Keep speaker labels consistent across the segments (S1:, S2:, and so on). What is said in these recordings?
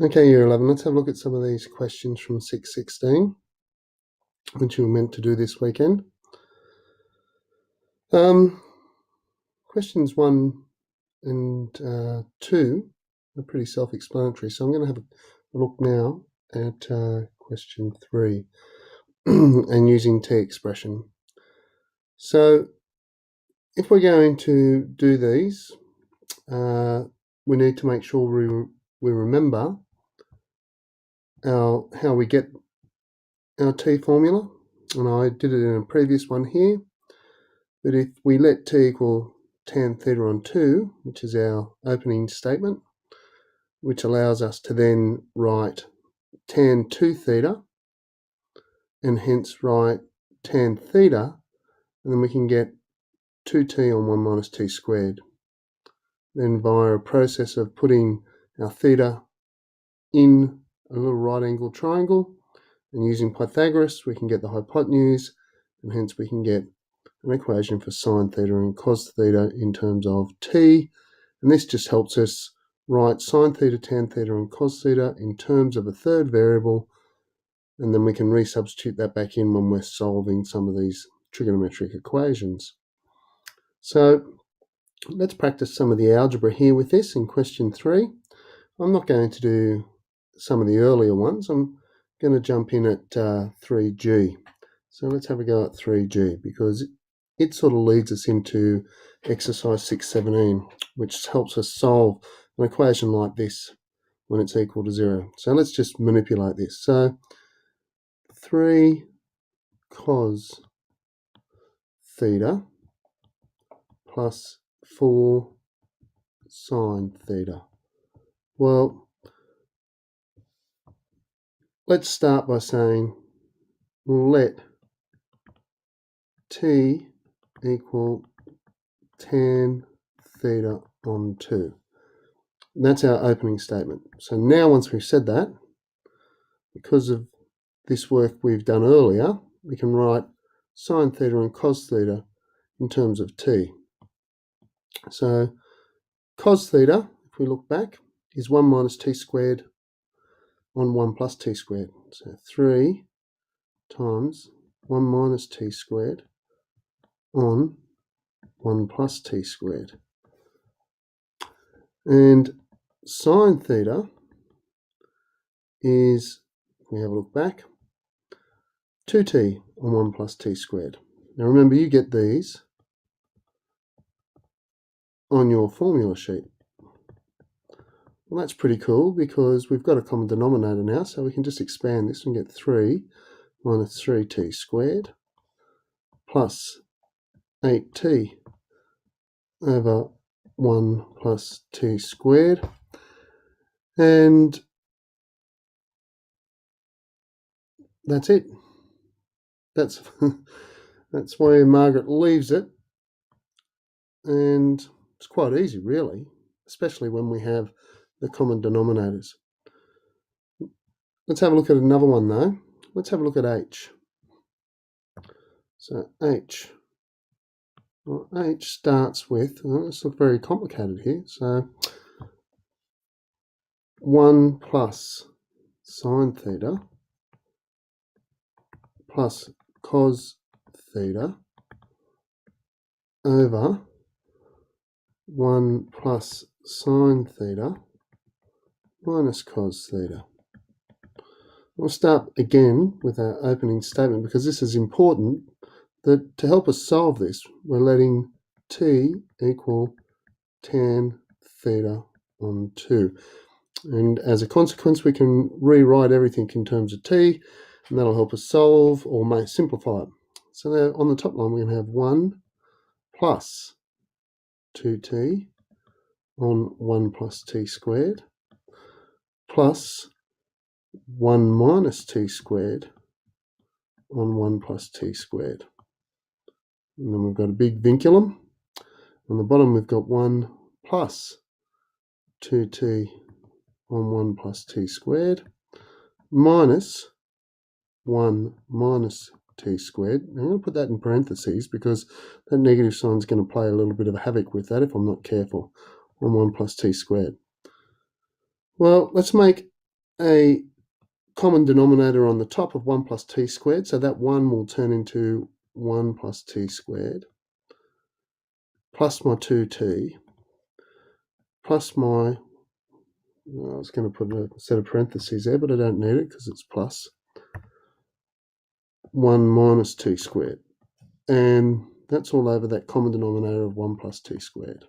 S1: Okay, year 11, let's have a look at some of these questions from 616, which you were meant to do this weekend. Questions 1 and 2 are pretty self-explanatory, so I'm going to have a look now at question 3 and using t expression. So if we're going to do these, we need to make sure we remember how we get our t formula, and I did it in a previous one here. But if we let t equal tan theta on 2, which is our opening statement, which allows us to then write tan 2 theta, and hence write tan theta, and then we can get 2t on 1 minus t squared. Then via a process of putting our theta in a little right angled triangle and using Pythagoras, we can get the hypotenuse, and hence we can get an equation for sine theta and cos theta in terms of t, and this just helps us write sine theta, tan theta and cos theta in terms of a third variable, and then we can resubstitute that back in when we're solving some of these trigonometric equations. So let's practice some of the algebra here with this in question 3. I'm not going to do some of the earlier ones. I'm going to jump in at 3G. So let's have a go at 3G because it sort of leads us into exercise 617, which helps us solve an equation like this when it's equal to 0. So let's just manipulate this. So 3 cos theta plus 4 sine theta. Well, let's start by saying we'll let t equal tan theta on 2. And that's our opening statement. So now once we've said that, because of this work we've done earlier, we can write sine theta and cos theta in terms of t. So cos theta, if we look back, is 1 minus t squared on 1 plus t squared. So 3 times 1 minus t squared on 1 plus t squared. And sine theta is, if we have a look back, 2t on 1 plus t squared. Now remember, you get these on your formula sheet. Well, that's pretty cool because we've got a common denominator now, so we can just expand this and get 3 minus 3t squared plus 8t over 1 plus t squared. And that's it. That's where Margaret leaves it. And it's quite easy, really, especially when we have the common denominators. Let's have a look at another one, though. Let's have a look at h. So h. Well, h starts with, let's look very complicated here. So 1 plus sine theta plus cos theta over 1 plus sine theta minus cos theta. We'll start again with our opening statement because this is important, that to help us solve this, we're letting t equal tan theta on 2. And as a consequence, we can rewrite everything in terms of t, and that'll help us solve or may simplify it. So now on the top line, we're going to have 1 plus 2t on 1 plus t squared plus 1 minus t squared on 1 plus t squared. And then we've got a big vinculum. On the bottom, we've got 1 plus 2t on 1 plus t squared minus 1 minus t squared. I'm going to put that in parentheses because that negative sign is going to play a little bit of havoc with that if I'm not careful, on 1 plus t squared. Well, let's make a common denominator on the top of 1 plus t squared, so that 1 will turn into 1 plus t squared, plus my 2t, plus my, I was going to put a set of parentheses there, but I don't need it because it's plus 1 minus t squared. And that's all over that common denominator of 1 plus t squared.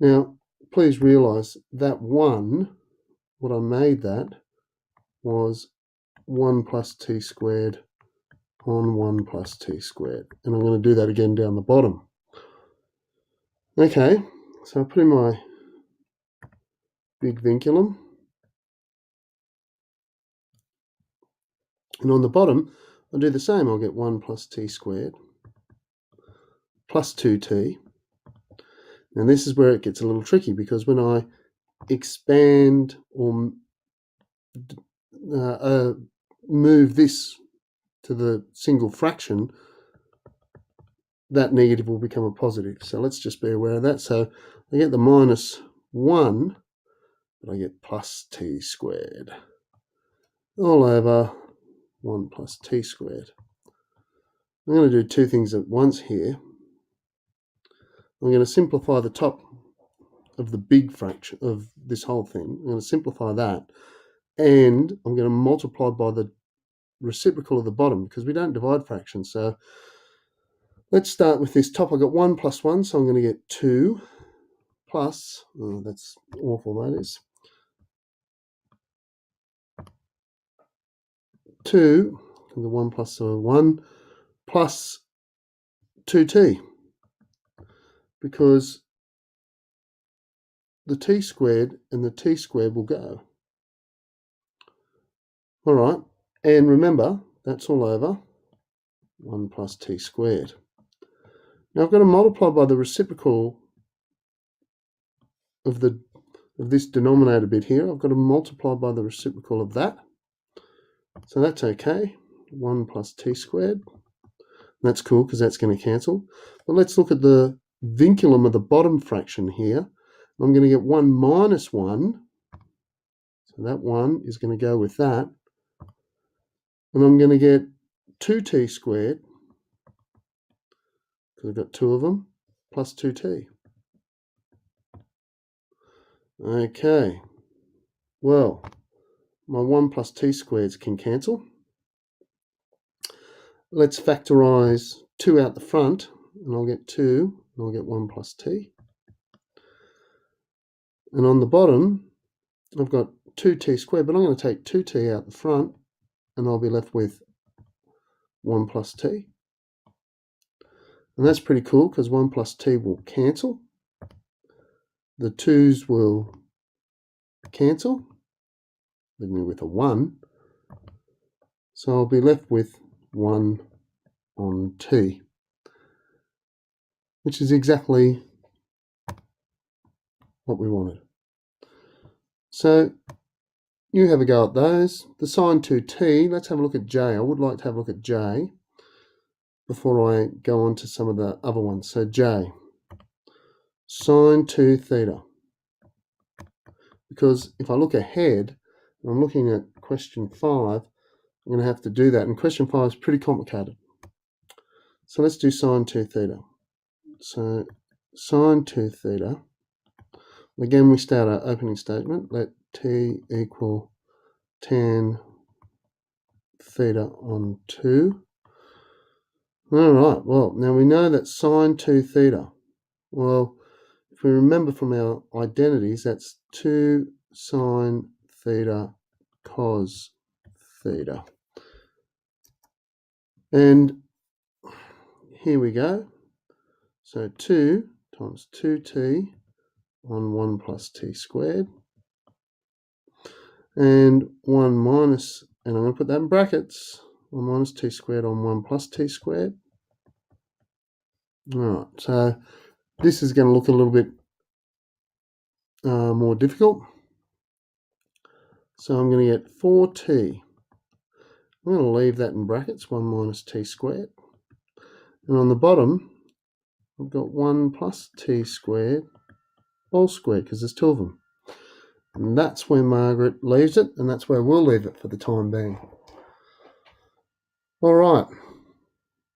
S1: Now, please realise that 1, what I made that was 1 plus t squared on 1 plus t squared. And I'm going to do that again down the bottom. Okay, so I put in my big vinculum. And on the bottom, I'll do the same. I'll get 1 plus t squared plus 2t. And this is where it gets a little tricky, because when I expand or move this to the single fraction, that negative will become a positive. So let's just be aware of that. So I get the minus 1, but I get plus t squared all over 1 plus t squared. I'm going to do two things at once here. I'm going to simplify the top of the big fraction of this whole thing. I'm going to simplify that, and I'm going to multiply by the reciprocal of the bottom, because we don't divide fractions. So let's start with this top. I've got 1 plus 1, so I'm going to get 2 plus, oh, that's awful, that is, 2, the 1 plus, so 1, plus 2t, because the t squared and the t squared will go. All right, and remember, that's all over 1 plus t squared. Now I've got to multiply by the reciprocal of this denominator bit here. I've got to multiply by the reciprocal of that. So that's okay. 1 plus t squared. That's cool because that's going to cancel. But let's look at the vinculum of the bottom fraction here. I'm going to get 1 minus 1. So that 1 is going to go with that. And I'm going to get 2t squared, because I've got 2 of them, plus 2t. Okay. Well, my 1 plus t squareds can cancel. Let's factorise 2 out the front, and I'll get 2, and I'll get 1 plus t. And on the bottom, I've got 2t squared, but I'm going to take 2t out the front, and I'll be left with 1 plus t. And that's pretty cool, because 1 plus t will cancel. The 2's will cancel, leaving me with a 1. So I'll be left with 1 on t, which is exactly what we wanted. So you have a go at those. The sine 2t, let's have a look at j. I would like to have a look at j before I go on to some of the other ones. So j, sine 2 theta. Because if I look ahead, and I'm looking at question 5, I'm going to have to do that. And question 5 is pretty complicated. So let's do sine 2 theta. So sine 2 theta. Again, we start our opening statement. Let t equal tan theta on 2. All right, well, now we know that sine 2 theta. Well, if we remember from our identities, that's 2 sine theta cos theta. And here we go. So 2 times 2t on 1 plus t squared. And 1 minus, and I'm going to put that in brackets, 1 minus t squared on 1 plus t squared. All right, so this is going to look a little bit more difficult. So I'm going to get 4t. I'm going to leave that in brackets, 1 minus t squared. And on the bottom, I've got 1 plus t squared, all squared, because there's 2 of them. And that's where Margaret leaves it, and that's where we'll leave it for the time being. All right,